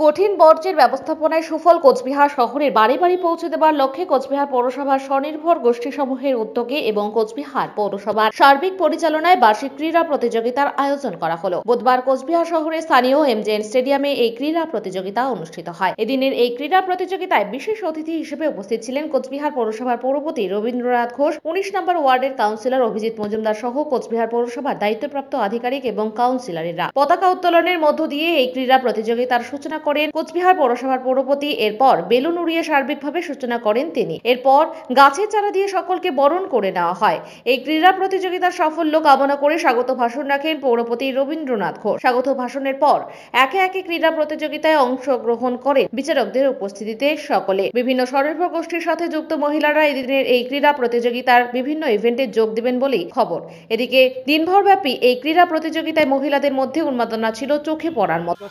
কঠিন বর্জ্যের ব্যবস্থাপনায় সুফল কোচবিহার শহরের বাড়ি বাড়ি পৌঁছে দেওয়ার লক্ষ্যে কোচবিহার পৌরসভার স্বনির্ভর গোষ্ঠীসমূহের উদ্যোগে এবং কোচবিহার পৌরসভার সার্বিক পরিচালনায় বার্ষিক ক্রীড়া প্রতিযোগিতার আয়োজন করা হলো। বুধবার কোচবিহার শহরের স্থানীয় এমজেএন স্টেডিয়ামে এই ক্রীড়া প্রতিযোগিতা অনুষ্ঠিত হয়। এদিনের এই ক্রীড়া প্রতিযোগিতায় বিশেষ অতিথি হিসেবে উপস্থিত ছিলেন কোচবিহার পৌরসভার পৌরপতি রবীন্দ্রনাথ ঘোষ, 19 নম্বর ওয়ার্ডের কাউন্সিলর অভিজিৎ মজুমদার সহ কোচবিহার পৌরসভার দায়িত্বপ্রাপ্ত আধিকারিক এবং কাউন্সিলরেরা। পতাকা উত্তোলনের মধ্য দিয়ে এই ক্রীড়া প্রতিযোগিতার সূচনা করেন কোচবিহার পৌরসভার পৌরপতি। এরপর বেলুন উড়িয়ে সার্বিকভাবে সূচনা করেন তিনি। এরপর গাছের চারা দিয়ে সকলকে বরণ করে নেওয়া হয়। এই ক্রীড়া প্রতিযোগিতার সাফল্য কামনা করে স্বাগত ভাষণ রাখেন পৌরপতি রবীন্দ্রনাথ ঘোষ। স্বাগত ভাষণের পর একে একে ক্রীড়া প্রতিযোগিতায় অংশগ্রহণ করেন বিচারকদের উপস্থিতিতে সকলে। বিভিন্ন স্বনির্ভর গোষ্ঠীর সাথে যুক্ত মহিলারা এদিনের এই ক্রীড়া প্রতিযোগিতার বিভিন্ন ইভেন্টে যোগ দেবেন বলেই খবর। এদিকে দিনভরব্যাপী এই ক্রীড়া প্রতিযোগিতায় মহিলাদের মধ্যে উন্মাদনা ছিল চোখে পড়ার মতো।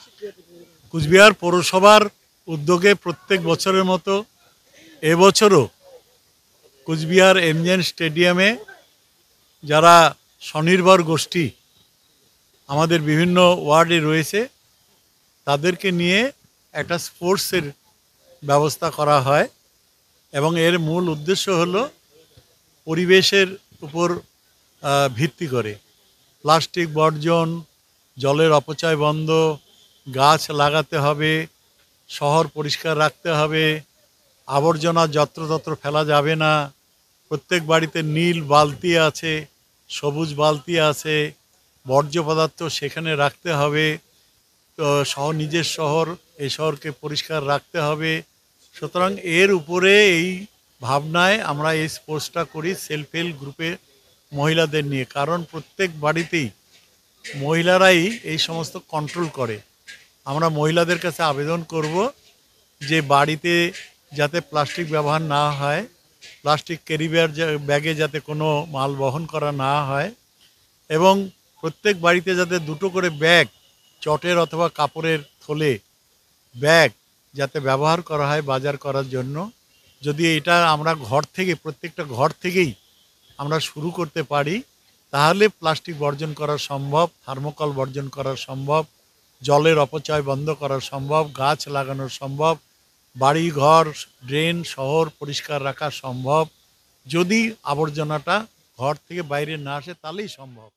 কুচবিহার পৌরসভার উদ্যোগে প্রত্যেক বছরের মতো এবছরও কুচবিহার এমজেএন স্টেডিয়ামে যারা স্বনির্ভর গোষ্ঠী আমাদের বিভিন্ন ওয়ার্ডে রয়েছে তাদেরকে নিয়ে একটা স্পোর্টসের ব্যবস্থা করা হয় এবং এর মূল উদ্দেশ্য হলো পরিবেশের উপর ভিত্তি করে প্লাস্টিক বর্জন, জলের অপচয় বন্ধ, গাছ লাগাতে হবে, শহর পরিষ্কার রাখতে হবে, আবর্জনা যত্রতত্র ফেলা যাবে না, প্রত্যেক বাড়িতে নীল বালতি আছে, সবুজ বালতি আছে, বর্জ্য পদার্থ সেখানে রাখতে হবে, তো নিজের শহর এই শহরকে পরিষ্কার রাখতে হবে। সুতরাং এর উপরে এই ভাবনায় আমরা এই স্পোর্টসটা করি সেলফ হেল্প গ্রুপে মহিলাদের নিয়ে, কারণ প্রত্যেক বাড়িতেই মহিলারাই এই সমস্ত কন্ট্রোল করে। আমরা মহিলাদের কাছে আবেদন করব যে বাড়িতে যাতে প্লাস্টিক ব্যবহার না হয়, প্লাস্টিক ক্যারি ব্যাগে যাতে কোনো মাল বহন করা না হয় এবং প্রত্যেক বাড়িতে যাতে দুটো করে ব্যাগ, চটের অথবা কাপড়ের থলে ব্যাগ যাতে ব্যবহার করা হয় বাজার করার জন্য। যদি এটা আমরা ঘর থেকে প্রত্যেকটা ঘর থেকেই আমরা শুরু করতে পারি তাহলে প্লাস্টিক বর্জন করা সম্ভব, থার্মোকল বর্জন করা সম্ভব, জলের অপচয় বন্ধ করা সম্ভব, গাছ লাগানো সম্ভব, বাড়ি ঘর ড্রেন শহর পরিষ্কার রাখা সম্ভব। যদি আবর্জনাটা ঘর থেকে বাইরে না আসে তাহলেই সম্ভব।